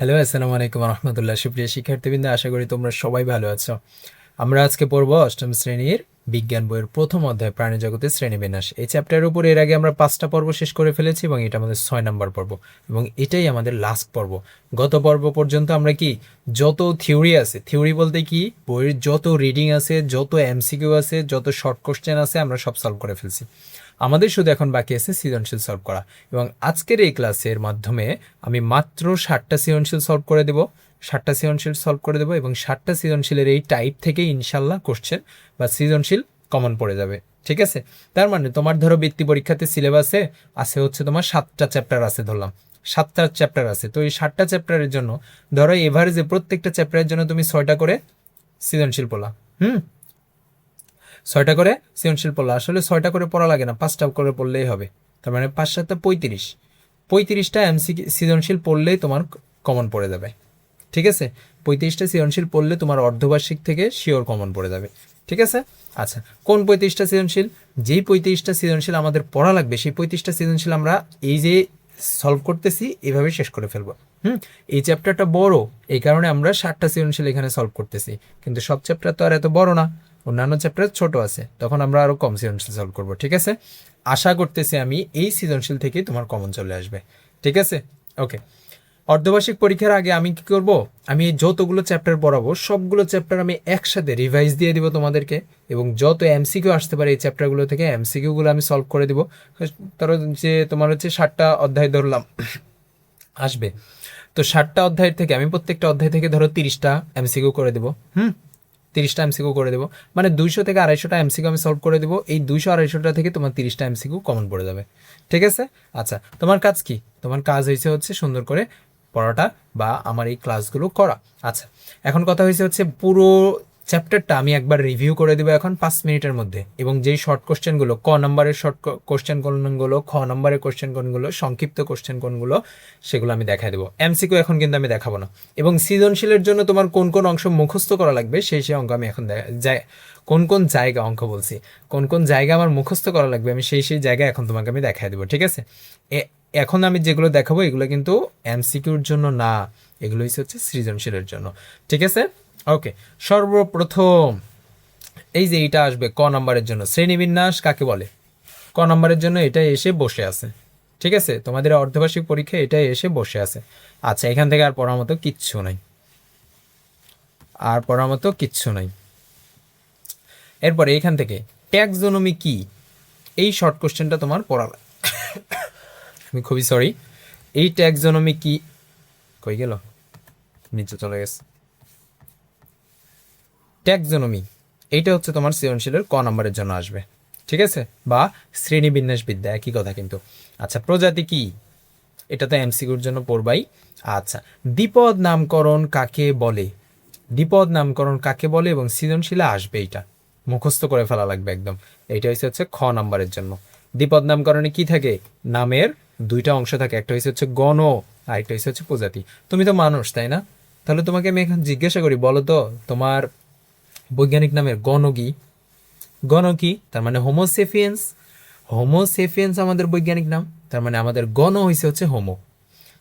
Hello, আসসালামু আলাইকুম রহমতুল্লাহ। সুপ্রিয় শিক্ষার্থীবৃন্দ, আশা করি তোমরা সবাই ভালো আছো। আমরা আজকে পড়ব অষ্টম শ্রেণীর বিজ্ঞান বইয়ের প্রথম অধ্যায় প্রাণী জগতের শ্রেণীবিন্যাস। এই চ্যাপ্টারের উপর এর আগে আমরা 5টা পর্ব শেষ করে ফেলেছি এবং এটা আমাদের 6 নম্বর পর্ব এবং এটাই আমাদের লাস্ট পর্ব। গত পর্ব পর্যন্ত আমরা কি যত থিওরি আছে, থিওরি বলতে কি বইয়ের যত রিডিং আছে, যত এমসিকিউ আছে, যত শর্ট কোশ্চেন আছে, আমরা সব সলভ করে ফেলছি। আমাদের শুধু এখন বাকি আছে সৃজনশীল সলভ করা এবং আজকের এই ক্লাসের মাধ্যমে আমি মাত্র 60টা সৃজনশীল সলভ করে দেব। 60টা সৃজনশীল সলভ করে দেবো এবং 60টা সৃজনশীলের এই টাইপ থেকে ইনশাল্লাহ কোশ্চেন বা সৃজনশীল কমন পড়ে যাবে। ঠিক আছে, তার মানে তোমার ধরো বৃত্তি পরীক্ষাতে সিলেবাসে আছে হচ্ছে তোমার 7টা চ্যাপ্টার আছে, ধরলাম 7টা চ্যাপ্টার আছে। তো এই 7টা চ্যাপ্টারের জন্য ধরো এভারেজে প্রত্যেকটা চ্যাপ্টারের জন্য তুমি 6টা করে সৃজনশীল পড়লা। 6টা করে সৃজনশীল পড়লা। আসলে 6টা করে পড়া লাগে না, 5টা করে পড়লেই হবে। তার মানে 5 7 35টা সৃজনশীল পড়লেই তোমার কমন পড়ে যাবে। ঠিক আছে, 35টা সৃজনশীল পড়লে তোমার অর্ধবার্ষিক থেকে শিওর কমন পড়ে যাবে। ঠিক আছে, আচ্ছা, কোন 35টা সৃজনশীল? যেই 35টা সৃজনশীল আমাদের পড়া লাগবে সেই 35টা সৃজনশীল আমরা এই যে সলভ করতেছি এভাবে শেষ করে ফেলবো। এই চ্যাপ্টারটা বড়, এই কারণে আমরা 60টা সৃজনশীল এখানে সলভ করতেছি, কিন্তু সব চ্যাপ্টার তো আর এত বড় না, অন্যান্য চ্যাপ্টার ছোট আছে, তখন আমরা আরও কম সৃজনশীল সলভ করবো। ঠিক আছে, আশা করতেছি আমি এই সৃজনশীল থেকেই তোমার কমন চলে আসবে। ঠিক আছে, ওকে। অর্ধবার্ষিক পরীক্ষার আগে আমি কি করব, আমি যতগুলো চ্যাপ্টার পড়াবো সবগুলো চ্যাপ্টার আমি একসাথে রিভাইজ দিয়ে দিব তোমাদেরকে, এবং যত এমসিকিউ আসতে পারে এই চ্যাপ্টারগুলো থেকে এমসিকিউগুলো আমি সলভ করে দিব। ধরো যে তোমার হচ্ছে 60টা অধ্যায় ধরলাম আসবে, তো 60টা অধ্যায়ের থেকে আমি প্রত্যেকটা অধ্যায় থেকে ধরো 30টা এমসিকিউ করে দেবো। 30টা এমসিকিউ করে দেবো, মানে 200 থেকে 250টা এমসিকিউ আমি সলভ করে দেবো। এই 200 250টা থেকে তোমার 30টা এমসিকিউ কমন পড়ে যাবে। ঠিক আছে, আচ্ছা, তোমার কাজ কি? তোমার কাজ হচ্ছে সুন্দর করে পড়াটা বা আমার এই ক্লাসগুলো করা। আচ্ছা, এখন কথা হচ্ছে পুরো চ্যাপ্টারটা আমি একবার রিভিউ করে দেবো এখন 5 মিনিটের মধ্যে, এবং যেই শর্ট কোশ্চেনগুলো, ক নম্বরের শর্ট কোশ্চেন কোনগুলো, খ নম্বরের কোশ্চেন কোনগুলো, সংক্ষিপ্ত কোশ্চেন কোনগুলো, সেগুলো আমি দেখাই দেবো। এমসিকিউ এখন কিন্তু আমি দেখাবো না। এবং সৃজনশীলের জন্য তোমার কোন কোন অংশ মুখস্থ করা লাগবে সেই অঙ্ক আমি এখন কোন কোন জায়গা, অঙ্ক বলছি, কোন কোন জায়গা আমার মুখস্থ করা লাগবে আমি সেই জায়গায় এখন তোমাকে আমি দেখাই দেবো। ঠিক আছে, এখন আমি যেগুলো দেখাবো এগুলো কিন্তু এমসিকিউর জন্য না, এগুলো হচ্ছে সৃজনশীলের জন্য। ঠিক আছে, ওকে। সর্বপ্রথম এই যে এটা আসবে ক নম্বরের জন্য, শ্রেণীবিন্যাস কাকে বলে। ক নম্বরের জন্য এটা এসে বসে আছে। ঠিক আছে, তোমাদের অর্ধবার্ষিক পরীক্ষা এটা এসে বসে আছে। আচ্ছা, এখান থেকে আর পড়ার মতো কিচ্ছু নাই, আর পড়ার মতো কিচ্ছু নাই। এরপরে এখান থেকে ট্যাক্সোনমি কি, এই শর্ট কোশ্চেনটা তোমার পড়া আমি খুবই সরি। এই ট্যাক্সোনমি কি, কই গেল, নিচে চলে গেছে। ট্যাক্সোনমি এইটা হচ্ছে তোমার সৃজনশীলের ক নম্বরের জন্য আসবে। ঠিক আছে, বা শ্রেণীবিন্যাস বিদ্যা, একই কথা কিন্তু। আচ্ছা, প্রজাতি কি, এটা তো এমসিকিউর জন্য পড়বাই। আচ্ছা, দ্বিপদ নামকরণ কাকে বলে, দ্বিপদ নামকরণ কাকে বলে এবং সৃজনশীলে আসবে, এইটা মুখস্থ করে ফেলা লাগবে একদম। এইটা হচ্ছে খ নম্বরের জন্য। দ্বিপদ নামকরণে কি থাকে, নামের 2টা অংশ থাকে, একটা হচ্ছে গণ আর একটা হচ্ছে প্রজাতি। তুমি তো মানুষ, তাই না? তাহলে তোমাকে আমি এখন জিজ্ঞাসা করি, বলো তো তোমার বৈজ্ঞানিক নামের গণ কি? গণ কি? তার মানে হোমোসেফিয়েন্স। হোমোসেফিয়েন্স আমাদের বৈজ্ঞানিক নাম, তার মানে আমাদের গণ হচ্ছে হোমো।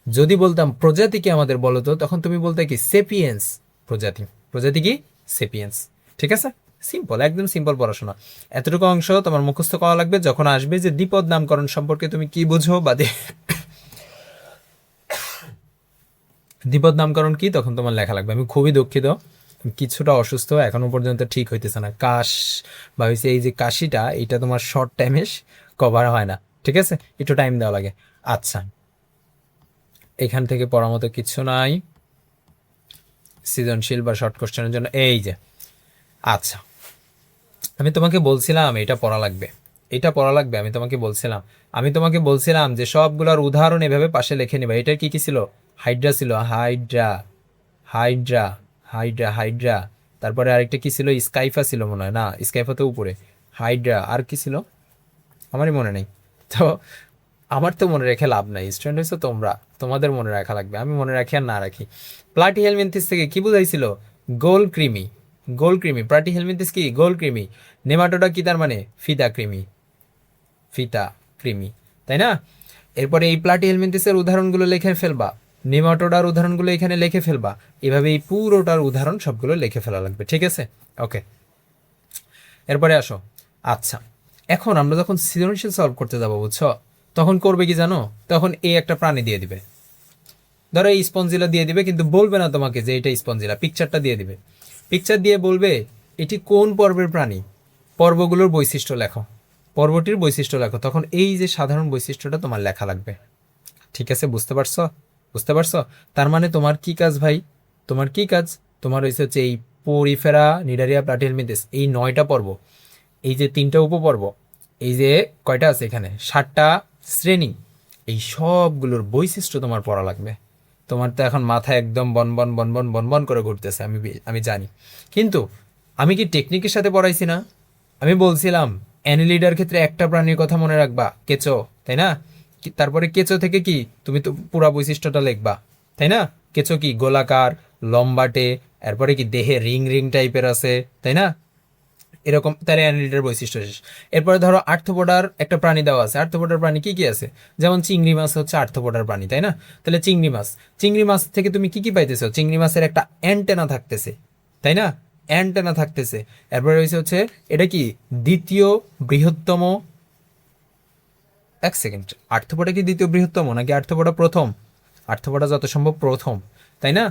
যদি বলতাম প্রজাতি কি আমাদের বলো তো, তখন তুমি বলতে কি সেপিয়েন্স। প্রজাতি, প্রজাতি কি সেপিয়েন্স। ঠিক আছে, সিম্পল, একদম সিম্পল পড়াশোনা। এতটুকু অংশ তোমার মুখস্থ করা লাগবে। যখন আসবে যে দ্বিপদ নামকরণ সম্পর্কে তুমি কি বুঝো বা দ্বিপদ নামকরণ কি, তখন তোমার লেখা লাগবে। আমি খুবই দুঃখিত, কিছুটা অসুস্থ, এখনো পর্যন্ত ঠিক হইতেছে না। কাশ বা হয়েছে এই যে কাশিটা, এটা তোমার শর্ট টাইমে কভার হয় না। ঠিক আছে, একটু টাইম দেওয়া লাগে। আচ্ছা, এখান থেকে পড়ার মতো কিছু নাই সৃজনশীল বা শর্ট কোশ্চেনের জন্য। এই যে, আচ্ছা, আমি তোমাকে বলছিলাম এটা পড়া লাগবে, এটা পড়া লাগবে, আমি তোমাকে বলছিলাম যে সবগুলোর উদাহরণ এভাবে পাশে লিখে নিবা। এটা কি কি ছিল? হাইড্রা ছিল, হাইড্রা, হাইড্রা, হাইড্রা, হাইড্রা। তারপরে আরেকটা কি ছিল? স্কাইফা ছিল মনে হয়, না স্কাইফা তো উপরে, হাইড্রা। আর কি ছিল আমারই মনে নেই। তো আমার তো মনে রেখে লাভ নাই, স্টুডেন্ট হয়েছে তোমরা, তোমাদের মনে রাখা লাগবে। আমি মনে রাখি আর না রাখি। প্লাটি হেলমিনথিস থেকে কি বুঝাইছিল? গোল কৃমি। গোল কৃমি, প্লাটি হেলমিনথিস কি? গোল কৃমি। নেমাটোডা কি, তার মানে ফিতা কৃমি, ফিতা কৃমি, তাই না? এরপরে এই প্লাটি হেলমিনথিসের উদাহরণগুলো লিখে ফেলবা। নেমাটোডার উদাহরণগুলো এখানে লিখে ফেলবা, এভাবে এই পুরোটার উদাহরণ সবগুলো লিখে ফেলা লাগবে, ঠিক আছে? ওকে, এরপরে আসো। আচ্ছা, এখন আমরা যখন সৃজনশীল সলভ করতে যাবো, বুঝছো, তখন করবে কি জানো, তখন এই একটা প্রাণী দিয়ে দিবে, ধরো এই স্পঞ্জিলা দিয়ে দিবে, কিন্তু বলবে না তোমাকে যে এটা স্পঞ্জিলা, পিকচারটা দিয়ে দিবে। পিকচার দিয়ে বলবে এটি কোন পর্বের প্রাণী, পর্বগুলোর বৈশিষ্ট্য লেখো, পর্বটির বৈশিষ্ট্য লেখো। তখন এই যে সাধারণ বৈশিষ্ট্যটা তোমার লেখা লাগবে, ঠিক আছে? বুঝতে পারছো? বুঝতে পারছো? তার মানে তোমার কি কাজ ভাই, তোমার কি কাজ, তোমার হচ্ছে এই পরিফেরা, নিডারিয়া, প্লাটিহেলমিনথেস, এই 9টা পর্ব, এই যে 3টা উপপর্ব, এই যে কয়টা আছে এখানে, 7টা শ্রেণী, এই সবগুলোর বৈশিষ্ট্য তোমার পড়া লাগবে। তোমার তো এখন মাথায় একদম বনবন বনবন বনবন করে ঘুরতেছে, আমি জানি, কিন্তু আমি কি টেকনিকের সাথে পড়াইছি না? আমি বলছিলাম অ্যানিলিডার ক্ষেত্রে একটা প্রাণীর কথা মনে রাখবা, কেঁচো, তাই না? তারপরে কেঁচো থেকে কি তুমি তো পুরা বৈশিষ্ট্যটা লিখবা, তাই না? কেঁচো কি গোলাকার, লম্বাটে, এরপরে কি দেহে রিং রিং টাইপের আছে, তাই না? এরকম, তাহলে অ্যানিলিডার বৈশিষ্ট্য শেষ। এরপরে ধরো আর্থ্রোপোডার একটা প্রাণী দেওয়া আছে, আর্থ্রোপোডার প্রাণী কি কি আছে, যেমন চিংড়ি মাছ হচ্ছে আর্থ্রোপোডার প্রাণী, তাই না? তাহলে চিংড়ি মাছ থেকে তুমি কি কি পাইতেছো, চিংড়ি মাছের একটা অ্যান্টেনা থাকতেছে, তাই না? অ্যান্টেনা থাকতেছে। এরপরে হচ্ছে এটা কি দ্বিতীয় বৃহত্তম, এক সেকেন্ড, আর্থ্রোপোডা কি দ্বিতীয় বৃহত্তম নাকি আর্থ্রোপোডা প্রথম? আর্থ্রোপোডা যত সম্ভব প্রথম, তাই না?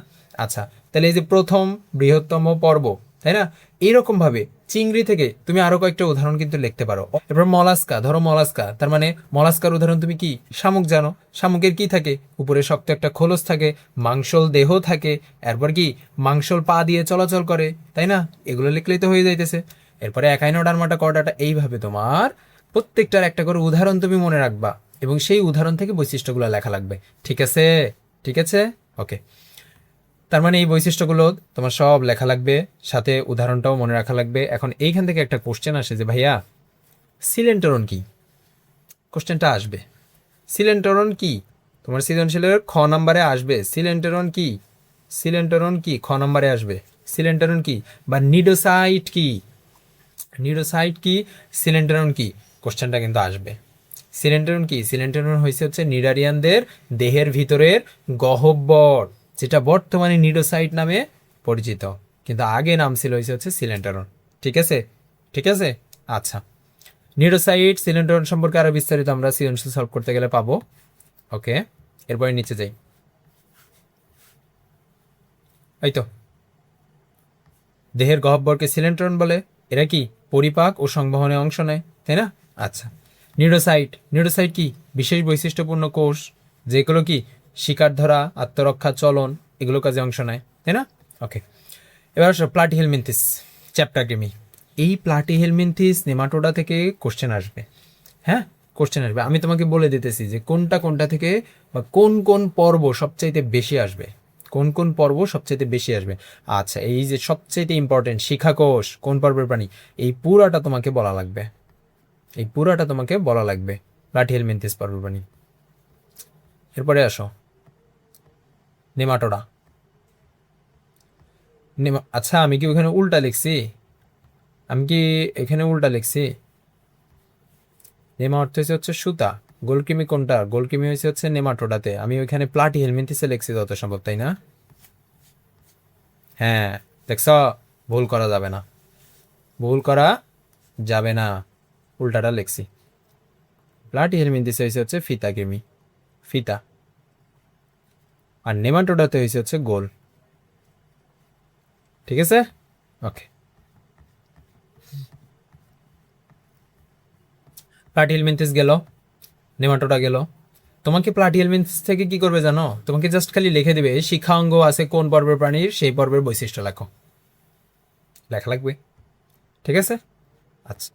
আচ্ছা, তাহলে এই যে প্রথম বৃহত্তম পর্ব, তাই না? এইরকম ভাবে চিংড়ি থেকে তুমি আরো কয়েকটা উদাহরণ কিন্তু লিখতে পারো। এরপর মলাস্কা, ধরো মলাস্কা, তার মানে মলাস্কার উদাহরণ তুমি কি, শামুক জানো, শামুকের কি থাকে, উপরে শক্ত একটা খোলস থাকে, মাংসল দেহ থাকে, এরপর কি মাংসল পা দিয়ে চলাচল করে, তাই না? এগুলো লিখলেই তো হয়ে যাইতেছে। এরপরে একাইনোডার্মাটা, কর্ডাটা, এইভাবে তোমার প্রত্যেকটার একটা করে উদাহরণ তুমি মনে রাখবা, এবং সেই উদাহরণ থেকে বৈশিষ্ট্যগুলো লেখা লাগবে, ঠিক আছে? ঠিক আছে, ওকে। তার মানে এই বৈশিষ্ট্যগুলো তোমার সব লেখা লাগবে, সাথে উদাহরণটাও মনে রাখা লাগবে। এখন এইখান থেকে একটা কোশ্চেন আসে যে ভাইয়া সিলেন্টরন কি, কোশ্চেনটা আসবে, সিলেন্টরন কি, তোমার সৃজনশীলের খ নাম্বারে আসবে, সিলেন্টরন কি, সিলেন্টরন কি খ নাম্বারে আসবে, সিলেন্টরন কি, বা নিডোসাইট কি, নিউরোসাইট কি, সিলেন্টেরন কি, কোশ্চেনটা কিন্তু আসবে। সিলেন্টেরন কি, সিলেন্টেরন হচ্ছে নিডারিয়ানদের দেহের ভিতরের গহ্বর, যেটা বর্তমানে নিডোসাইট নামে পরিচিত, কিন্তু আগে নাম ছিল হচ্ছে সিলেন্টেরন, ঠিক আছে? ঠিক আছে, আচ্ছা। নিউরোসাইট, সিলেন্টেরন সম্পর্কে আরো বিস্তারিত আমরা সৃজনশীল সলভ করতে গেলে পাবো। ওকে, এরপরে নিচে যাই। এই তো দেহের গহ্বরকে সিলেন্ট্রন বলে, এরা কি পরিপাক ও সংবহনে অংশ নেয়, তাই না? আচ্ছা, নিউরোসাইট, নিউরোসাইট কি বিশেষ বৈশিষ্ট্যপূর্ণ কোষ, যেগুলো কি শিকার ধরা, আত্মরক্ষা, চলন, এগুলো কাজে অংশ নেয়, তাই না? ওকে, এবার আসো প্লাটিহেলমিনথিস, চ্যাপ্টার ক্রিমি। এই প্লাটিহেলমিনথিস নেমাটোডা থেকে কোশ্চেন আসবে, হ্যাঁ, কোশ্চেন আসবে। আমি তোমাকে বলে দিতেছি যে কোনটা কোনটা থেকে বা কোন কোন পর্ব সবচাইতে বেশি আসবে, কোন কোন পর্ব সবচাইতে বেশি আসবে। আচ্ছা, এই যে সবচাইতে ইম্পর্টেন্ট শিখাকোষ কোন পর্বের প্রাণী, এই পুরাটা তোমাকে বলা লাগবে, এই পুরাটা তোমাকে বলা লাগবে, প্লাটিহেলমিনথিস পর্বের প্রাণী। এরপরে আসো নেমাটোডা। আচ্ছা, আমি কি ওখানে উল্টা লিখছি, আমি কি এখানে উল্টা লিখছি? নেমা অর্থ হচ্ছে সুতা, গোলকৃমি কোনটা, গোলকৃমি হচ্ছে নেমাটোডাতে, আমি ওইখানে প্লাটিহেলমিনথিসে লিখছি যত সম্ভব, তাই না? হ্যাঁ, দেখছ, ভুল করা যাবে না, ভুল করা যাবে না, উল্টাটা লিখছি। প্লাটিহেলমিনথিসে হচ্ছে ফিতা কৃমি, ফিতা, আর নেমাটোডাতে হচ্ছে গোল, ঠিক আছে? ওকে, প্লাটিহেলমিনথিস গেল, নেমাটোডা গেল। তোমাকে প্লাটিহেলমিনথিস থেকে কি করবে জানো, তোমাকে জাস্ট খালি লিখে দিবে শিখাঙ্গ আছে কোন পর্বের প্রাণীর, সেই পর্বের বৈশিষ্ট্য লেখো, লেখা লাগবে, ঠিক আছে? আচ্ছা,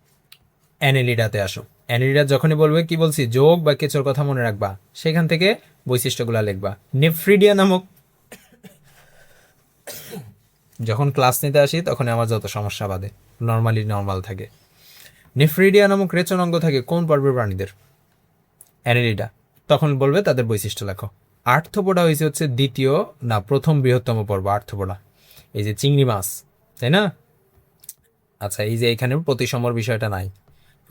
অ্যানেলিডাতে আসো। অ্যানেলিডা যখনই বলবে, কি বলছি, যোগ বা কেঁচোর কথা মনে রাখবা, সেখান থেকে বৈশিষ্ট্যগুলো লিখবা। নেফ্রিডিয়া নামক, যখন ক্লাস নিতে আসি তখন আমার যত সমস্যা বাদে, নর্মাল থাকে। নেফ্রিডিয়া নামক রেচন অঙ্গ থাকে কোন পর্বের প্রাণীদের, অ্যানেলিডা, তখন বলবে তাদের বৈশিষ্ট্য লেখো। আর্থ্রোপোডা হচ্ছে দ্বিতীয় না প্রথম বৃহত্তম পর্ব আর্থ্রোপোডা, এই যে চিংড়ি মাছ, তাই না? আচ্ছা, এই যে এখানে প্রতিসমর বিষয়টা নাই,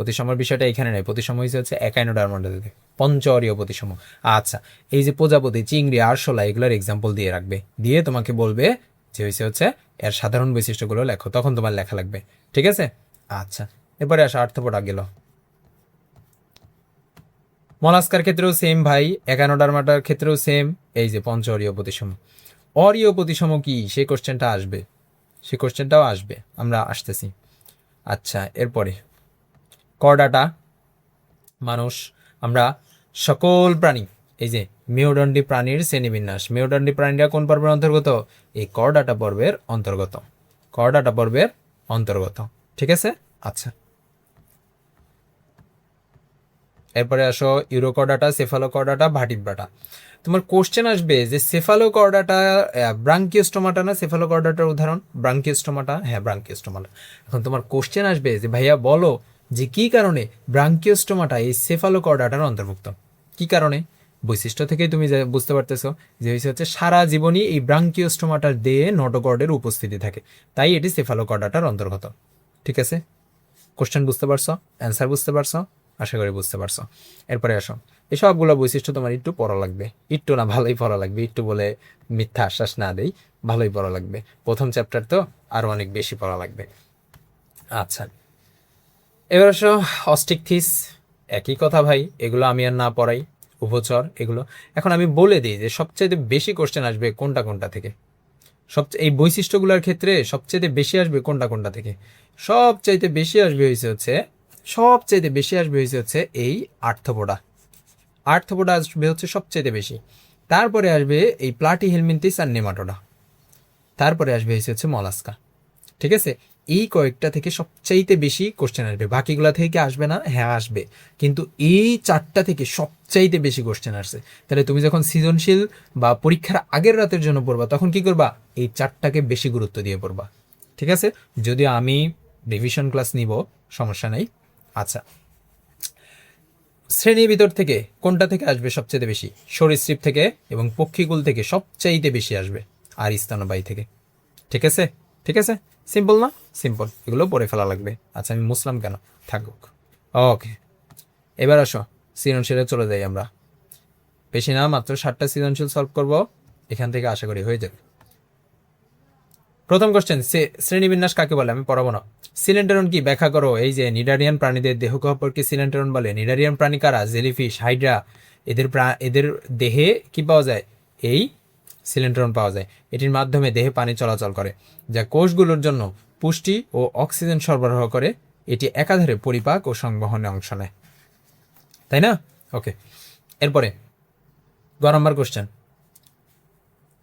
প্রতিসমর বিষয়টা এখানে নেই, প্রতিসম হচ্ছে একাইনোডার্মাটাতে পঞ্চ অরীয় প্রতিসম। আচ্ছা, এই যে প্রজাপতি, চিংড়ি, আরশোলা এগুলোর এক্সাম্পল দিয়ে রাখবে, দিয়ে তোমাকে বলবে যে হচ্ছে এর সাধারণ বৈশিষ্ট্যগুলো লেখো, তখন তোমার লেখা লাগবে। ঠিক আছে? আচ্ছা, এরপরে আসো আর্থ্রোপোডা গেল। মলাস্কার ক্ষেত্রেও সেম ভাই, একানোডার্মাটার ক্ষেত্রেও সেম। এই যে পঞ্চ অরীয় প্রতিসম। অরীয় প্রতিসম কি, সেই কোশ্চেনটা আসবে, সেই কোশ্চেনটাও আসবে, আমরা আসতেছি। আচ্ছা, এরপরে করডাটা, মানুষ, আমরা সকল প্রাণী, এই যে মেরুদণ্ডী প্রাণীর শ্রেণীবিন্যাস, মেরুদণ্ডী প্রাণীরা কোন পর্বের অন্তর্গত? এই করডাটা পর্বের অন্তর্গত, করডাটা পর্বের অন্তর্গত। ঠিক আছে? আচ্ছা, এরপরে আসো ইউরোকর্ডাটা, সেফালোকর্ডাটা, ভার্টিব্রাটা। তোমার কোশ্চেন আসবে যে সেফালোকর্ডাটা ব্রাঙ্কিওস্টোমাটা না? সেফালোকর্ডাটার উদাহরণ ব্রাঙ্কিওস্টোমাটা, হ্যাঁ ব্রাঙ্কিওস্টোমাটা। এখন তোমার কোশ্চেন আসবে যে ভাইয়া বলো যে কি কারণে ব্রাঙ্কিওস্টোমাটা এই সেফালোকর্ডাটার অন্তর্ভুক্ত, কি কারণে? বৈশিষ্ট্য থেকেই তুমি বুঝতে পারতেছো যে হচ্ছে সারা জীবনই এই ব্রাঙ্কিওস্টোমাটার দেহে নোটোকর্ডের উপস্থিতি থাকে, তাই এটি সেফালোকর্ডাটার অন্তর্গত। ঠিক আছে? কোশ্চেন বুঝতে পারছো? অ্যান্সার বুঝতে পারছো? আশা করি বুঝতে পারছো। এরপরে আসো, এই সবগুলো বৈশিষ্ট্য তোমার একটু পড়া লাগবে, একটু না ভালোই পড়া লাগবে, একটু বলে মিথ্যা আশ্বাস না দেই, ভালোই পড়া লাগবে। প্রথম চ্যাপ্টার তো আরও অনেক বেশি পড়া লাগবে। আচ্ছা, এবার আসো অস্টিকথিস, একই কথা ভাই, এগুলো আমি আর না পড়াই, উভচর এগুলো। এখন আমি বলে দিই যে সবচেয়ে বেশি কোশ্চেন আসবে কোনটা কোনটা থেকে, সবচেয়ে এই বৈশিষ্ট্যগুলোর ক্ষেত্রে সবচেয়ে বেশি আসবে কোনটা কোনটা থেকে? সবচাইতে বেশি আসবে সবচাইতে বেশি আসবে হচ্ছে এই আর্থ্রোপোডা, আর্থ্রোপোডা আসবে হচ্ছে সবচাইতে বেশি। তারপরে আসবে এই প্লাটিহেলমিনথিস আর নেমাটোডা, তারপরে আসবে হচ্ছে মলাস্কা। ঠিক আছে? এই কয়েকটা থেকে সবচাইতে বেশি কোশ্চেন আসবে, বাকিগুলা থেকে আসবে না? হ্যাঁ আসবে, কিন্তু এই চারটা থেকে সবচাইতে বেশি কোশ্চেন আসছে। তাহলে তুমি যখন সৃজনশীল বা পরীক্ষার আগের রাতের জন্য পড়বা, তখন কি করবা? এই চারটাকে বেশি গুরুত্ব দিয়ে পড়বা। ঠিক আছে? যদিও আমি রিভিশন ক্লাস নিব, সমস্যা নেই। আচ্ছা, শ্রেণীর ভিতর থেকে কোনটা থেকে আসবে সবচেয়ে বেশি? সরীসৃপ থেকে এবং পক্ষীকুল থেকে সবচাইতে বেশি আসবে, আর স্তন্যপায়ী থেকে। ঠিক আছে? ঠিক আছে, সিম্পল না? সিম্পল, এগুলো পড়ে ফেলা লাগবে। আচ্ছা, আমি মুসলাম কেন, থাকুক। ওকে, এবার আসো সৃজনশীলে চলে যাই আমরা। বেশি না, মাত্র 7টা সৃজনশীল সলভ করব, এখান থেকে আশা করি হয়ে যাবে। প্রথম কোশ্চেন, শ্রেণীবিন্যাস কাকে বলে? আমি পড়াবো না। সিলেন্টেরন কি ব্যাখ্যা করো। এই যে নিডারিয়ান প্রাণীদের দেহ গহ্বরকে সিলেন্টেরন বলে। নিডারিয়ান প্রাণী কারা? জেলিফিশ, হাইড্রা, এদের দেহে কি পাওয়া যায়? এই সিলেন্টেরন পাওয়া যায়। এটির মাধ্যমে দেহে পানি চলাচল করে, যা কোষগুলোর জন্য পুষ্টি ও অক্সিজেন সরবরাহ করে। এটি একাধারে পরিপাক ও সংবহনে অংশ নেয়, তাই না? ওকে, এরপরে 12 নম্বর কোশ্চেন,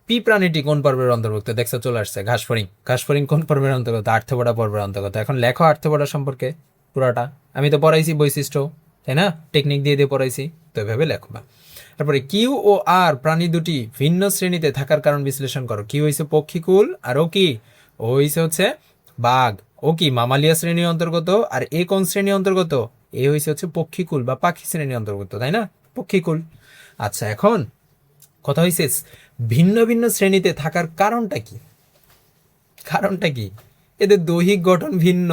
পি প্রাণীটি কোন পর্বের অন্তর্ভুক্ত? দেখছো চলে আসছে, ঘাসফড়িং। ঘাসফড়িং কোন পর্বের অন্তর্গত? আর্থ্রোপোডা পর্বের অন্তর্গত। এখন লেখো আর্থ্রোপোডা সম্পর্কে পুরাটা, আমি তো পড়াইছি বৈশিষ্ট্য, তাই না? টেকনিক দিয়ে দিয়ে পড়াইছি, তো এভাবে লেখবা। তারপরে কিউ ও আর প্রাণী দুটি ভিন্ন শ্রেণীতে থাকার কারণ বিশ্লেষণ করো। কিউ হয়েছে পক্ষীকুল, আর ও কি? ও হচ্ছে বাঘ। ও কি মামালিয়া শ্রেণীর অন্তর্গত, আর এ কোন শ্রেণীর অন্তর্গত? এ হচ্ছে পক্ষীকুল বা পাখি শ্রেণীর অন্তর্গত, তাই না? পক্ষীকুল। আচ্ছা, এখন কথা হয়েছে ভিন্ন ভিন্ন শ্রেণীতে থাকার কারণটা কি? কারণটা কি? এদের দৈহিক গঠন ভিন্ন।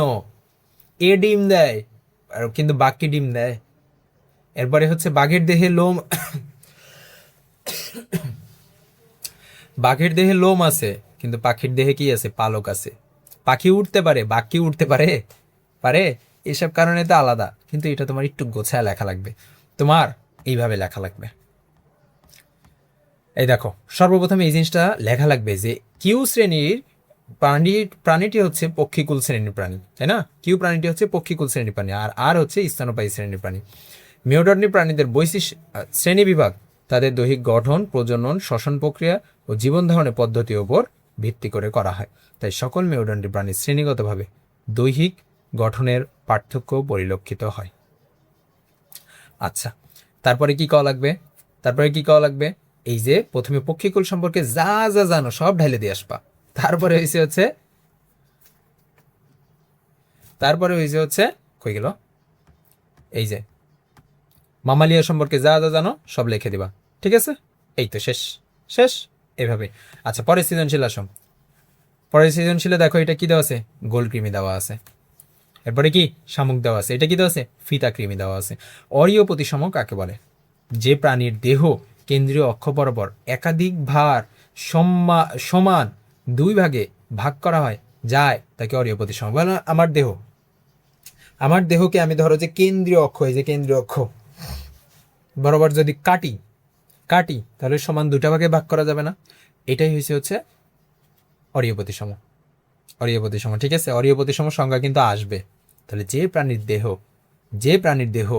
এ ডিম দেয়, আর কিন্তু বাঘ কি ডিম দেয়? এরপরে হচ্ছে বাঘের দেহে লোম, বাঘের দেহে লোম আছে, কিন্তু পাখির দেহে কি আছে? পালক আছে। পাখি উঠতে পারে, বাঘ কি উঠতে পারে? পারে? এসব কারণে তো আলাদা, কিন্তু এটা তোমার একটু গোছায় লেখা লাগবে, তোমার এইভাবে লেখা লাগবে। এই দেখো, সর্বপ্রথম এই জিনিসটা লেখা লাগবে যে কিউ শ্রেণীর প্রাণীটি হচ্ছে পক্ষীকুল শ্রেণীর প্রাণী, তাই না? কিউ প্রাণীটি হচ্ছে পক্ষীকুল শ্রেণীর প্রাণী, আর হচ্ছে স্তন্যপায়ী শ্রেণীর প্রাণী। মেরুদণ্ডী প্রাণীদের শ্রেণী বিভাগ তাদের দৈহিক গঠন, প্রজনন, শ্বসন প্রক্রিয়া ও জীবন ধারণের পদ্ধতির ওপর ভিত্তি করে করা হয়। তাই সকল মেরুদণ্ডী প্রাণীর শ্রেণীগতভাবে দৈহিক গঠনের পার্থক্য পরিলক্ষিত হয়। আচ্ছা, তারপরে কি করা লাগবে? এই যে প্রথমে পক্ষীকুল সম্পর্কে যা যা জানো সব ঢেলে দিয়ে আসবা। তারপরে হচ্ছে কই গেল, এই যে মামালিয়া সম্পর্কে যা যা জানো সব লিখে দিবা। ঠিক আছে? এই তো শেষ এভাবে। আচ্ছা, পরের সৃজনশীল আসো। পরের সৃজনশীলে দেখো এটা কি দেওয়া আছে? গোলকৃমি দেওয়া আছে। এরপরে কি শামুক দেওয়া আছে, এটা কি দেওয়া আছে, ফিতা কৃমি দেওয়া আছে। অরীয় প্রতিসম কাকে বলে? যে প্রাণীর দেহ কেন্দ্রীয় অক্ষ বরাবর একাধিক ভার সমান দুই ভাগে ভাগ করা হয় যায় তাকে অরীয় প্রতিসম বলে। আমার দেহকে আমি ধরো যে কেন্দ্রীয় অক্ষ, এই যে কেন্দ্রীয় অক্ষ বরাবর যদি কাটি তাহলে সমান দুটা ভাগে ভাগ করা যাবে না? এটাই হচ্ছে অরীয় প্রতিসম। ঠিক আছে, অরীয় প্রতিসম সংজ্ঞা কিন্তু আসবে। তাহলে যে প্রাণীর দেহ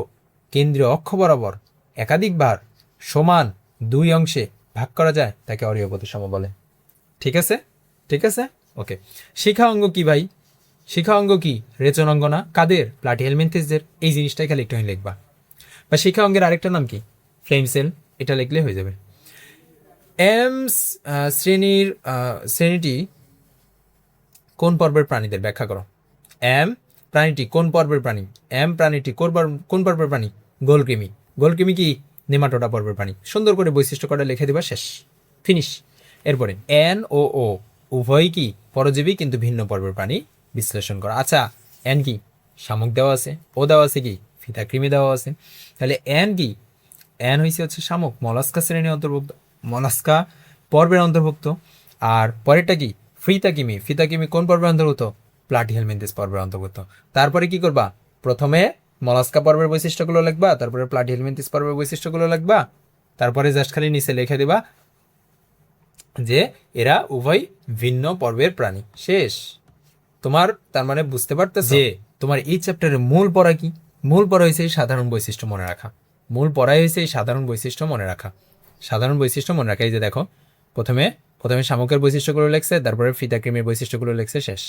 কেন্দ্রীয় অক্ষ বরাবর একাধিকবার সমান দুই অংশে ভাগ করা যায় তাকে অরীয় প্রতিসম বলে। ঠিক আছে, ওকে। শিখা অঙ্গ কি ভাই? শিখা অঙ্গ কি? রেচন অঙ্গ না? কাদের? প্লাটিহেলমিনথেসদের। এই জিনিসটাই খালি একটু লিখবা। বা শিখা অঙ্গের আরেকটা নাম কি? Flame cell. এটা লিখলে হয়ে যাবে। শ্রেণীটি কোন পর্বের প্রাণীদের ব্যাখ্যা করো। প্রাণীটি কোন পর্বের প্রাণী? প্রাণীটি কোন পর্বের প্রাণী? গোলকৃমি। গোলকৃমি কি? নেমাটোডা পর্বের প্রাণী। সুন্দর করে বৈশিষ্ট্য কটা লিখে দিবা, শেষ, ফিনিশ। এরপরে এন ও ও উভয় কি? পরজীবী কিন্তু ভিন্ন পর্বের প্রাণী বিশ্লেষণ করা। আচ্ছা, এন কি? শামুক দেওয়া আছে। ও দেওয়া আছে কি? ফিতা কৃমি দেওয়া আছে। তাহলে এন কি? এন হচ্ছে শামুক, মলাস্কা শ্রেণীর অন্তর্ভুক্ত, মলাস্কা পর্বের অন্তর্ভুক্ত। আর পরেরটা কি? ফিতা কৃমি কোন পর্বের অন্তর্ভুক্ত? প্লাটিহেলমিনথেস পর্বের অন্তর্ভুক্ত। তারপরে কি করবা? প্রথমে মলাস্কা পর্বের বৈশিষ্ট্যগুলো লিখবা, তারপরে প্লাটিহেলমিনথেস পর্বের বৈশিষ্ট্যগুলো লিখবা, তারপরে জাস্ট খালি নিচে লিখে দিবা যে এরা উভয় ভিন্ন পর্বের প্রাণী, শেষ। তোমার তার মানে বুঝতে পারতেছ যে তোমার এই চ্যাপ্টারের মূল পড়া কি? মূল পড়া হয়েছে এই সাধারণ বৈশিষ্ট্য মনে রাখা। সাধারণ বৈশিষ্ট্য মনে রাখা। এই যে দেখো, প্রথমে শামুকের বৈশিষ্ট্যগুলো লেখছে, তারপরে ফিতা কৃমির বৈশিষ্ট্যগুলো লেখছে, শেষ।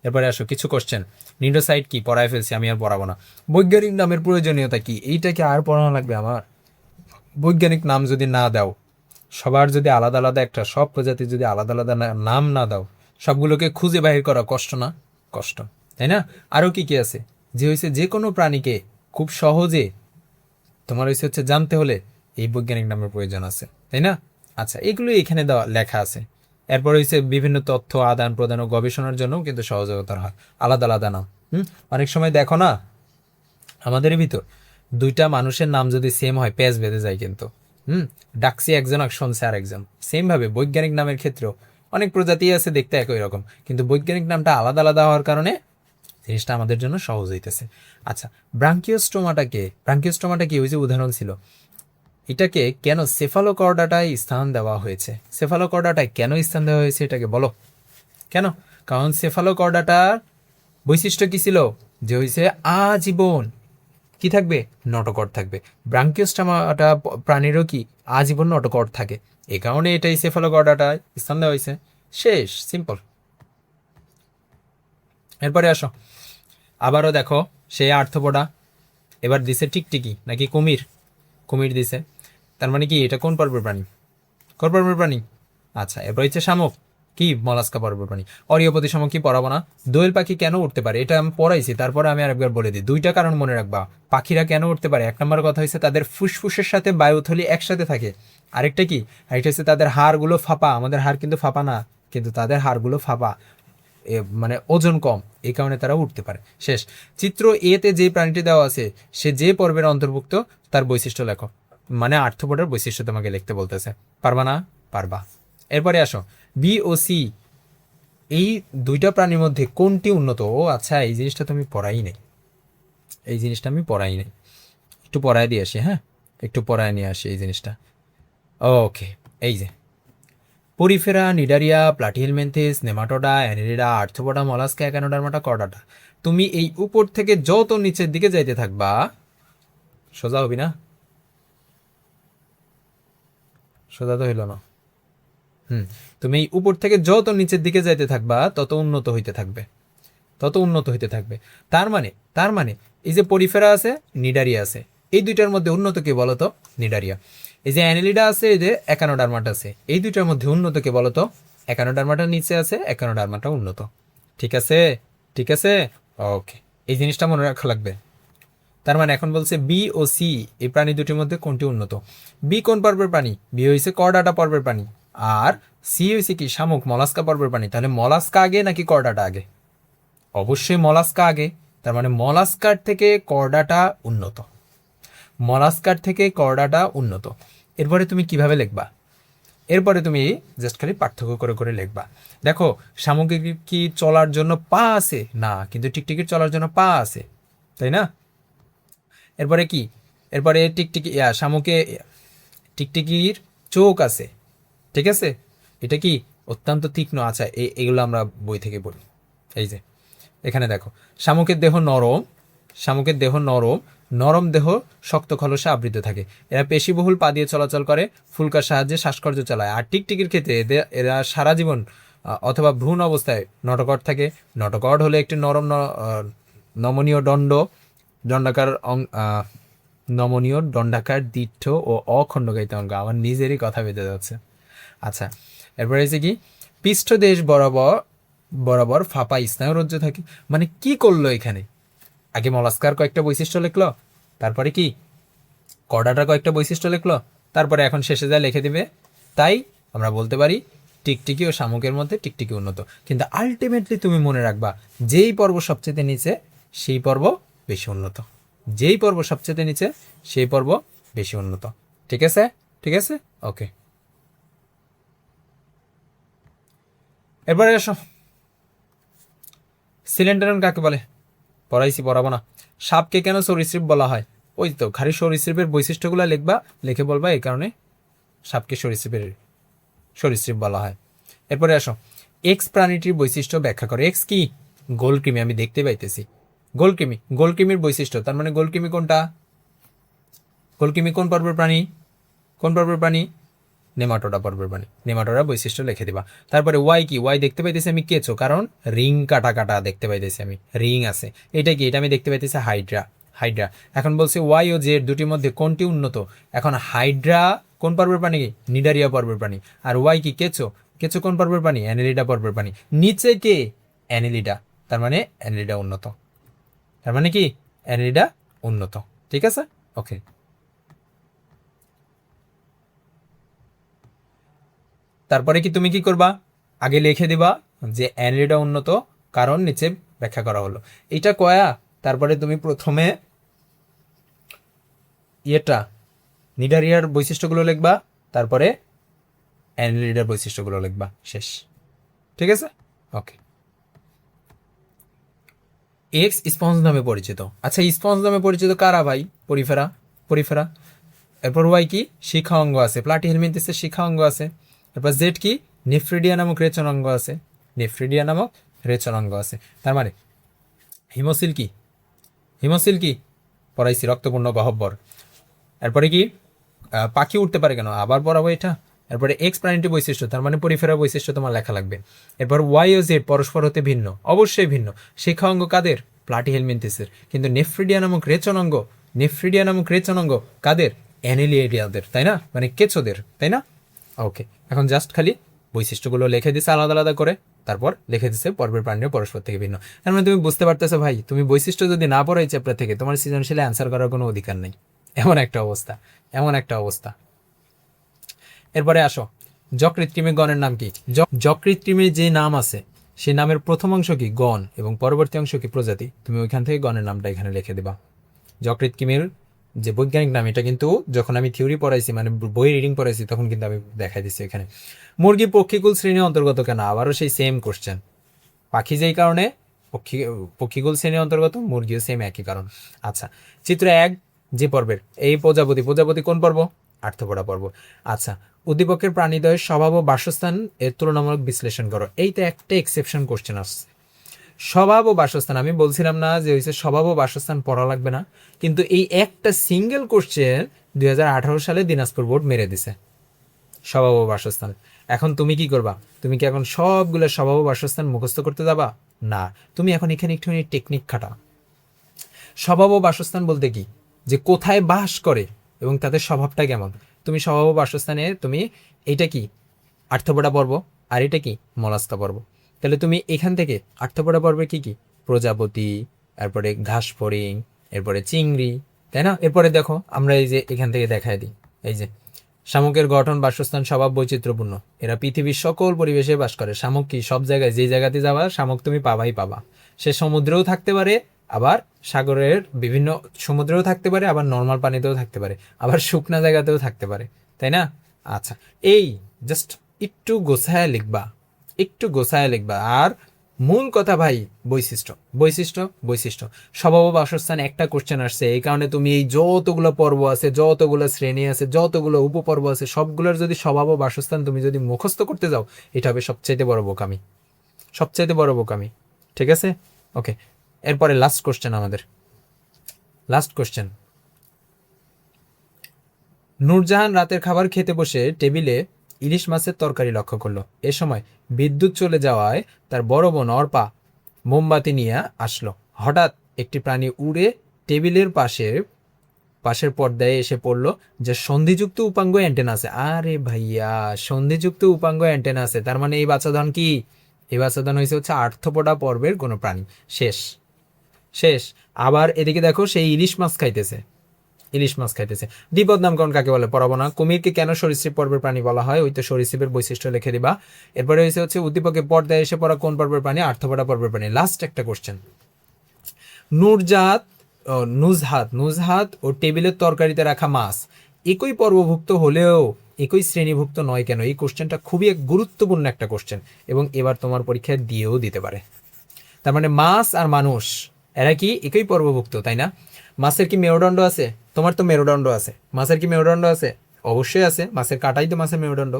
এরপরে আসো কিছু কোশ্চেন। নিডোসাইট কি? পড়ায় ফেলছি, আমি আর পড়াবো না। বৈজ্ঞানিক নামের প্রয়োজনীয়তা কি? এইটা কি আর পড়ানো লাগবে আমার? বৈজ্ঞানিক নাম যদি না দাও, সবার যদি আলাদা আলাদা একটা, সব প্রজাতির যদি আলাদা আলাদা নাম না দাও, সবগুলোকে খুঁজে বাহির করা কষ্ট না? কষ্ট, তাই না? আরও কি আছে যে কোনো প্রাণীকে খুব সহজে তোমার হচ্ছে জানতে হলে এই বৈজ্ঞানিক নামের প্রয়োজন আছে, তাই না? আচ্ছা, এগুলো এখানে দেওয়া লেখা আছে। এরপর বিভিন্ন তথ্য আদান প্রদান ও গবেষণার জন্য কিন্তু সহযোগিতা হয়, আলাদা আলাদা নাম। অনেক সময় দেখো না, আমাদের ভিতর দুইটা মানুষের নাম যদি সেম হয়, প্যাচ বেঁধে যায় কিন্তু। ডাকছি একজন আর শুনছে আর একজন। সেম ভাবে বৈজ্ঞানিক নামের ক্ষেত্রেও অনেক প্রজাতি আছে দেখতে একই রকম, কিন্তু বৈজ্ঞানিক নামটা আলাদা আলাদা হওয়ার কারণে জিনিসটা আমাদের জন্য সহজ হইতেছে। আচ্ছা, ব্রাঙ্কিওস্টোমাটা কি ওই যে উদাহরণ ছিল, এটাকে কেন সেফালোকর্ডাটায় স্থান দেওয়া হয়েছে? সেফালোকর্ডাটায় কেন স্থান দেওয়া হয়েছে এটাকে বলো কেন? কারণ সেফালোকর্ডাটার বৈশিষ্ট্য কি ছিল? যে আজীবন কি থাকবে? নটকট থাকবে। ব্রাঙ্কিওস্টোমাটা প্রাণীরও কি আজীবন নটকট থাকে, এই কারণে এটাই সেফালোকর্ডাটায় স্থান দেওয়া হয়েছে, শেষ, সিম্পল। এরপরে আসো, আবারও দেখো সেই আর্থপোডা। এবার দিছে টিকটিকি নাকি কুমির দিছে। তার মানে কি এটা কোন পর্বের প্রাণী? আচ্ছা, এরপর শামুক কি? মলাস্কা পর্বের প্রাণী। অরীয় প্রতিসম কি? পড়াবো না। দোয়েল পাখি কেন উঠতে পারে? এটা আমি পড়াইছি, তারপরে আমি আরেকবার বলে দিই। দুইটা কারণ মনে রাখবা পাখিরা কেন উঠতে পারে। এক নম্বর কথা হচ্ছে তাদের ফুসফুসের সাথে বায়ুথলি একসাথে থাকে। আরেকটা হচ্ছে তাদের হাড়গুলো ফাঁপা। আমাদের হাড় কিন্তু ফাঁপা না, কিন্তু তাদের হাড়গুলো ফাঁপা, মানে ওজন কম, এই কারণে তারা উঠতে পারে, শেষ। চিত্র এতে যে প্রাণীটি দেওয়া আছে সে যে পর্বের অন্তর্ভুক্ত তার বৈশিষ্ট্য লেখো। মানে আর্থ্রোপোডার বৈশিষ্ট্য তোমাকে লিখতে বলতেছে, পারবা না? পারবা। এরপরে আসো, বি ও সি এই দুইটা প্রাণীর মধ্যে কোনটি উন্নত? ও আচ্ছা, এই জিনিসটা তুমি পড়াই নেই, একটু পড়ায় দিয়ে আসি। হ্যাঁ, একটু পড়ায় নিয়ে আসি এই জিনিসটা। ওকে, এই যে Porifera, Cnidaria, Platyhelminthes, Nematoda, Annelida, Arthropoda, Mollusca, Echinodermata, Chordata. তুমি এই উপর থেকে যত নিচের দিকে যাইতে থাকবা, সোজা হবি না? সোজা তো হইল না। তুমি এই উপর থেকে যত নিচের দিকে যাইতে থাকবা তত উন্নত হইতে থাকবে। তার মানে এই যে পরিফেরা আছে, নিডারিয়া আছে, এই দুইটার মধ্যে উন্নত কে বলতো? নিডারিয়া। এই যে অ্যানেলিডা আছে, এই যে একানোডার্মাটা আছে, এই দুইটার মধ্যে উন্নত কে বলতো? একানোডার্মাটা নিচে আছে, একানোডার্মাটা উন্নত। ঠিক আছে, ওকে, এই জিনিসটা মনে রাখা লাগবে। তার মানে এখন বলছে বি ও সি এই প্রাণী দুটির মধ্যে কোনটি উন্নত? বি কোন পর্বের প্রাণী? বি হয়েছে কর্ডাটা পর্বের প্রাণী, আর সি হয়েছে কি? শামুক, মলাস্কা পর্বের প্রাণী। তাহলে মলাস্কা আগে নাকি কর্ডাটা আগে? অবশ্যই মলাস্কা আগে, তার মানে মলাস্কার থেকে করডাটা উন্নত, মলাস্কার থেকে করডাটা উন্নত। এরপরে তুমি কিভাবে লিখবা? এরপরে তুমি জাস্ট খালি পার্থক্য করে করে লিখবা। দেখো, সামুদ্রিক কি চলার জন্য পা আছে? না, কিন্তু টিকটিকির চলার জন্য পা আছে, তাই না? এরপরে কি? এরপরে টিকটিকি শামুকে টিকটিকির চোখ আছে, ঠিক আছে? এটা কি অত্যন্ত তীক্ষ্ণ। আচ্ছা, এগুলো আমরা বই থেকে পড়ি। এই যে এখানে দেখো, শামুকের দেহ নরম, শামুকের দেহ নরম, নরম দেহ শক্ত খলসে আবৃত থাকে। এরা পেশিবহুল পা দিয়ে চলাচল করে, ফুলকার সাহায্যে শ্বাসকর্য চালায়। আর টিকটিকির ক্ষেত্রে এরা সারা জীবন অথবা ভ্রূণ অবস্থায় নটকট থাকে। নটকট হলো একটি নরম নমনীয় দণ্ডাকার নমনীয় দণ্ডাকার দীর্ঘ ও অখণ্ডকায়িত অঙ্গ। আমার নিজেরই কথা বেঁধে যাচ্ছে। আচ্ছা, এরপরে হচ্ছে কি, পৃষ্ঠদেশ বরাবর বরাবর ফাঁপা স্নায়ুরজ্জু থাকে। মানে কি করলো এখানে? আগে মলাস্কার কয়েকটা বৈশিষ্ট্য লিখলো, তারপরে কি কর্ডাটার কয়েকটা বৈশিষ্ট্য লিখলো, তারপরে এখন শেষে যা লিখে দিবে। তাই আমরা বলতে পারি টিকটিকি ও শামুকের মধ্যে টিকটিকি উন্নত। কিন্তু আলটিমেটলি তুমি মনে রাখবা, যেই পর্ব সবচেয়ে নিচে সেই পর্ব বেশি উন্নত, যেই পর্ব সবচেয়ে নিচে সেই পর্ব বেশি উন্নত। ঠিক আছে? ঠিক আছে, ওকে। এরপরে এসো, সিলিন্ডারন কাকে বলে? পড়াইছি, পড়াবো না। সাপকে কেন সরীসৃপ বলা হয়? ওই তো খালি সরীসৃপের বৈশিষ্ট্যগুলো লিখবা, লিখে বলবা এই কারণে সাপকে সরীসৃপ বলা হয়। এরপরে আসো, এক্স প্রাণীটির বৈশিষ্ট্য ব্যাখ্যা করে। এক্স কি? গোলকৃমি, আমি দেখতে পাইতেছি গোলকৃমি। গোলকৃমির বৈশিষ্ট্য, তার মানে গোলকৃমি কোনটা? গোলকৃমি কোন পর্বের প্রাণী? কোন পর্বের প্রাণী? নেমাটোডা পর্বের প্রাণী। নেমাটোডা বৈশিষ্ট্য লিখে দিবা। তারপরে ওয়াই কি? ওয়াই দেখতে পাইতেছি আমি কেঁচো, কারণ রিং কাটা কাটা দেখতে পাইতেছি আমি, রিং আছে। এটা কি? এটা আমি দেখতে পাইতেছি হাইড্রা। হাইড্রা। এখন বলছে ওয়াই ও জেড দুটির মধ্যে কোনটি উন্নত? এখন হাইড্রা কোন পর্বের প্রাণী? নিডারিয়া পর্বের প্রাণী। আর ওয়াই কি? কেঁচো। কেঁচো কোন পর্বের প্রাণী? অ্যানেলিডা পর্বের প্রাণী। নিচে কে? অ্যানেলিডা। তার মানে অ্যানেলিডা উন্নত। তার মানে কি? অ্যানেলিডা উন্নত। ঠিক আছে, ওকে। তারপরে কি তুমি কি করবা? আগে লিখে দিবা যে অ্যানেলিডা উন্নত, কারণ নিচে ব্যাখ্যা করা হলো। এটা কয়া, তারপরে তুমি প্রথমে নিডারিয়ার বৈশিষ্ট্যগুলো লিখবা, তারপরে অ্যানেলিডার বৈশিষ্ট্যগুলো লিখবা, শেষ। ঠিক আছে, ওকে। এক্স স্পঞ্জ নামে পরিচিত। আচ্ছা, স্পঞ্জ নামে পরিচিত কারা ভাই? পরিফেরা। পরিফেরা। এরপর ওয়াই কি? শিখা অঙ্গ আছে, প্লাটিহেলমিনথেসের শিখা অঙ্গ আছে। এরপর জেড কি? নেফ্রিডিয়া নামক রেচন অঙ্গ আছে, নেফ্রিডিয়া নামক রেচন অঙ্গ আছে। তার মানে হিমোসিল কি? হিমোসিল কি? পড়াইছি, রক্তপূর্ণ গহ্বর। এরপরে কি? পাখি উঠতে পারে কেন? আবার পড়াবো এটা। এরপরে এক্স প্রাণীটি বৈশিষ্ট্য, তার মানে পরিফেরা বৈশিষ্ট্য তোমার লেখা লাগবে। এরপর ওয়াই ও জেড পরস্পর হতে ভিন্ন, অবশ্যই ভিন্ন। শিখা অঙ্গ কাদের? প্লাটিহেলমিনথেসের। কিন্তু নেফ্রিডিয়া নামক রেচন অঙ্গ, নেফ্রিডিয়া নামক রেচন অঙ্গ কাদের? অ্যানেলিয়েডিয়াদের, তাই না? মানে কেঁচোদের, তাই না? ওকে, এখন জাস্ট খালি বৈশিষ্ট্যগুলো লিখে দিছে আলাদা আলাদা করে, তারপর লিখে দিছে পর্বের প্রাণীরা পরস্পর থেকে ভিন্ন। তার মানে তুমি বুঝতে পারতেছো ভাই, তুমি বৈশিষ্ট্য যদি না পড়াই চ্যাপ্টার থেকে, তোমার সৃজনশীলে অ্যান্সার করার কোনো অধিকার নেই। এমন একটা অবস্থা, এমন একটা অবস্থা। এরপরে আসো, যকৃৎকৃমি গণের নাম কি? যকৃৎকৃমির যে নাম আছে সেই নামের প্রথম অংশ কি? গণ, এবং পরবর্তী অংশ কি? প্রজাতি। তুমি ওইখান থেকে গণের নামটা এখানে লিখে দিবা। যকৃৎকৃমির যে বৈজ্ঞানিক নাম, এটা কিন্তু যখন আমি থিওরি পড়াইছি, মানে বই রিডিং পড়াইছি, তখন কিন্তু আমি দেখাই দিচ্ছি এখানে। মুরগি পক্ষীকুল শ্রেণীর অন্তর্গত কেন? আবারও সেই সেম কোশ্চেন। পাখি যেই কারণে পক্ষীকুল শ্রেণীর অন্তর্গত, মুরগিও সেম একই কারণ। আচ্ছা, চিত্র 1 যে পর্বের, এই প্রজাপতি। প্রজাপতি কোন পর্ব? আর্থপোডা পর্ব। আচ্ছা, উদ্দীপকের প্রাণীদ্বয়ের স্বভাব ও বাসস্থান এর তুলনামূলক বিশ্লেষণ করো। এইটা একটা এক্সেপশন কোশ্চেন আসছে। স্বভাব ও বাসস্থান, আমি বলছিলাম না যে হয়েছে স্বভাব ও বাসস্থান পড়া লাগবে না, কিন্তু এই একটা সিঙ্গেল কোশ্চেন 2018 সালে দিনাজপুর বোর্ড মেরে দিছে, স্বভাব ও বাসস্থান। এখন তুমি কি করবা? তুমি কি এখন সবগুলো স্বভাব ও বাসস্থান মুখস্থ করতে যাবা? না, তুমি এখন এখানে একটুখানি টেকনিক খাটা। স্বভাব ও বাসস্থান বলতে কি? যে কোথায় বাস করে এবং তাদের স্বভাবটা কেমন। তুমি স্বভাব ও বাসস্থানে তুমি এইটা কি? আর্থপোডা পর্ব, আর এটা কি? মলাস্কা পর্ব। তাহলে তুমি এখান থেকে আর্থপোডা পর্বে কি কি? প্রজাপতি, এরপরে ঘাস ফড়িং, এরপরে চিংড়ি, তাই না? এরপরে দেখো আমরা এই যে এখান থেকে দেখায় দিই, এই যে শামুকের গঠন, বাসস্থান, স্বভাব বৈচিত্র্যপূর্ণ। এরা পৃথিবীর সকল পরিবেশে বাস করে। শামুক কি সব জায়গায়, যে জায়গাতে যাবা শামুক তুমি পাবাই পাবা। সে সমুদ্রেও থাকতে পারে, আবার সাগরের বিভিন্ন সমুদ্রেও থাকতে পারে, আবার নর্মাল পানিতেও থাকতে পারে, আবার শুকনা জায়গাতেও থাকতে পারে, তাই না? আচ্ছা, এই জাস্ট একটু গোছায় লিখবা, একটু গোছায় লিখবা। আর মূল কথা ভাই, বৈশিষ্ট্য বৈশিষ্ট্য বৈশিষ্ট্য। স্বভাব ও বাসস্থান একটা কোশ্চেন আসছে, এই কারণে তুমি এই যতগুলো পর্ব আছে, যতগুলো শ্রেণী আছে, যতগুলো উপপর্ব আছে, সবগুলোর যদি স্বভাব ও বাসস্থান তুমি যদি মুখস্থ করতে যাও, এটা হবে সবচাইতে বড় বোকামি, সবচাইতে বড় বোকামি। ঠিক আছে, ওকে। এরপরে লাস্ট কোশ্চেন, আমাদের লাস্ট কোশ্চেন। নূরজাহান রাতের খাবার খেতে বসে টেবিলে ইলিশ মাছের তরকারি লক্ষ্য করলো। এ সময় বিদ্যুৎ চলে যাওয়ায় তার বড় বোন অর্পা মোমবাতি নিয়ে আসলো। হঠাৎ একটি প্রাণী উড়ে টেবিলের পাশের পর্দায় এসে পড়লো, যে সন্ধিযুক্ত উপাঙ্গ অ্যান্টেনা আছে। আরে ভাইয়া, সন্ধিযুক্ত উপাঙ্গ অ্যান্টেনা আছে, তার মানে এই বাচ্চাধন কি? এই বাচ্চাধন হচ্ছে আর্থ্রোপোডা পর্বের কোনো প্রাণী। শেষ, শেষ। আবার এদিকে দেখো, সেই ইলিশ মাছ খাইতেছে, ইলিশ মাছ খাইতেছে। দ্বিপদ নামকরণ কাকে বলে পড়াবো না। কুমিরকে কেন সরীসৃপ পর্বের প্রাণী বলা হয়? ওই তো সরীসৃপের বৈশিষ্ট্য লিখে দিবা। এরপরে হচ্ছে উদ্দীপকে পর্দায় এসে পড়া কোন পর্বের প্রাণী? আর্থ্রোপোডা পর্বের প্রাণী। লাস্ট একটা কোশ্চেন। নুরজাত নুজহাত ও টেবিলের তরকারিতে রাখা মাছ একই পর্বভুক্ত হলেও একই শ্রেণীভুক্ত নয় কেন? এই কোশ্চেনটা খুবই গুরুত্বপূর্ণ একটা কোশ্চেন, এবং এবার তোমার পরীক্ষায় দিয়েও দিতে পারে। তার মানে মাছ আর মানুষ এরা কি একই পর্বভুক্ত, তাই না? মাছের কি মেরুদণ্ড আছে? তোমার তো মেরুদণ্ড আছে। মাছের কি মেরুদণ্ড আছে? অবশ্যই আছে। মাছের কাঁটাই তো মাছের মেরুদণ্ড।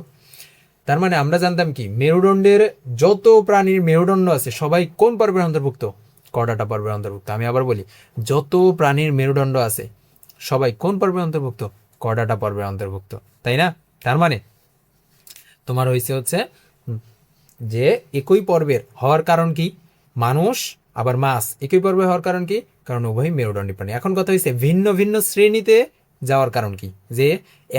তার মানে আমরা জানতাম কি, মেরুদণ্ডের যত প্রাণীর মেরুদণ্ড আছে সবাই কোন পর্বের অন্তর্ভুক্ত? কর্ডাটা পর্বের অন্তর্ভুক্ত। আমি আবার বলি, যত প্রাণীর মেরুদণ্ড আছে সবাই কোন পর্বের অন্তর্ভুক্ত? কর্ডাটা পর্বের অন্তর্ভুক্ত, তাই না? তার মানে তোমার হচ্ছে যে একই পর্বের হওয়ার কারণ কি? মানুষ আবার মাছ একই পর্বে হওয়ার কারণ কি? কারণ উভয় মেরুদণ্ডী প্রাণী। এখন কথা হচ্ছে ভিন্ন ভিন্ন শ্রেণীতে যাওয়ার কারণ কি? যে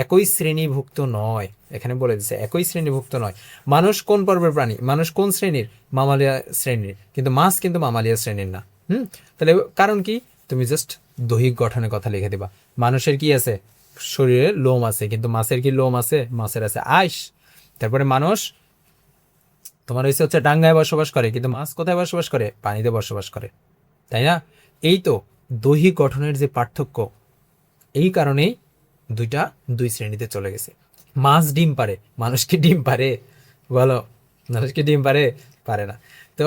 একই শ্রেণীভুক্ত নয়, এখানে বলে দিচ্ছে একই শ্রেণীভুক্ত নয়। মানুষ কোন পর্বের প্রাণী? মানুষ কোন শ্রেণীর? মামালিয়া শ্রেণীর, কিন্তু মাছ কিন্তু মামালিয়া শ্রেণীর না। তাহলে কারণ কি? তুমি জাস্ট দৈহিক গঠনের কথা লিখে দেবা। মানুষের কি আছে? শরীরে লোম আছে, কিন্তু মাছের কি লোম আছে? মাছের আছে আইস। তারপরে মানুষ তোমার হচ্ছে ডাঙ্গায় বসবাস করে, কিন্তু মাছ কোথায় বসবাস করে? পানিতে বসবাস করে, তাই না? এই তো দৈহিক গঠনের যে পার্থক্য, এই কারণেই দুই শ্রেণীতে চলে গেছে। মাছ ডিম পারে, মানুষ কি ডিম পারে? বলো, মানুষ কি ডিম পারে? পারে না। তো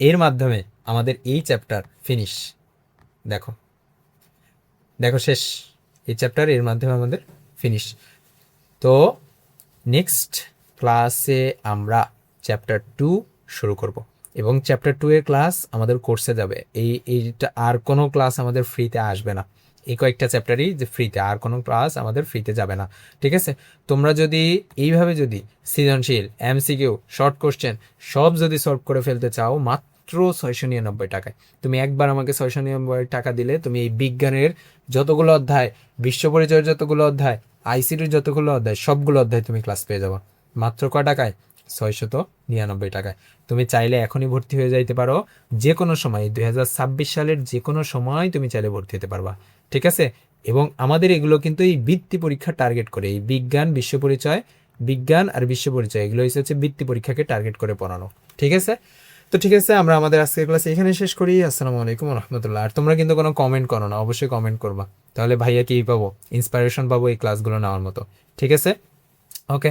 এর মাধ্যমে আমাদের এই চ্যাপ্টার ফিনিশ। দেখো দেখো শেষ, এই চ্যাপ্টার এর মাধ্যমে আমাদের ফিনিশ। তো নেক্সট ক্লাসে আমরা চ্যাপ্টার 2 শুরু করব, এবং চ্যাপ্টার 2 এর ক্লাস আমাদের কোর্সে যাবে। এইটা আর কোনো ক্লাস আমাদের ফ্রিতে আসবে না। এই কয়েকটা চ্যাপ্টারই যে ফ্রিতে, আর কোনো ক্লাস আমাদের ফ্রিতে যাবে না। ঠিক আছে? তোমরা যদি এইভাবে যদি সৃজনশীল, এমসিকিউ, শর্ট কোশ্চেন সব যদি সলভ করে ফেলতে চাও মাত্র 699 টাকায়, তুমি একবার আমাকে 699 টাকা দিলে তুমি এই বিজ্ঞানের যতগুলো অধ্যায়, বিশ্ব পরিচয়ের যতগুলো অধ্যায়, আইসিটির যতগুলো অধ্যায়, সবগুলো অধ্যায় তুমি ক্লাস পেয়ে যাবো। মাত্র কয় টাকায়? 699 টাকায়। তুমি চাইলে এখনই ভর্তি হয়ে যাইতে পারো, যে কোনো সময় 2026 সালের যে কোনো সময় তুমি চাইলে ভর্তি হতে পারবা। ঠিক আছে? এবং আমাদের এগুলো কিন্তু এই বৃত্তি পরীক্ষা টার্গেট করে, এই বিজ্ঞান, বিশ্ব পরিচয়, বিজ্ঞান আর বিশ্ব পরিচয়, এগুলো হচ্ছে বৃত্তি পরীক্ষাকে টার্গেট করে পড়ানো। ঠিক আছে? তো ঠিক আছে, আমরা আমাদের আজকের ক্লাস এখানে শেষ করি। আসসালামু আলাইকুম রহমতুল্লাহ। আর তোমরা কিন্তু কোনো কমেন্ট করো না, অবশ্যই কমেন্ট করবা, তাহলে ভাইয়া কি পাবো? ইন্সপিরেশন পাবো এই ক্লাসগুলো নেওয়ার মতো। ঠিক আছে? ওকে।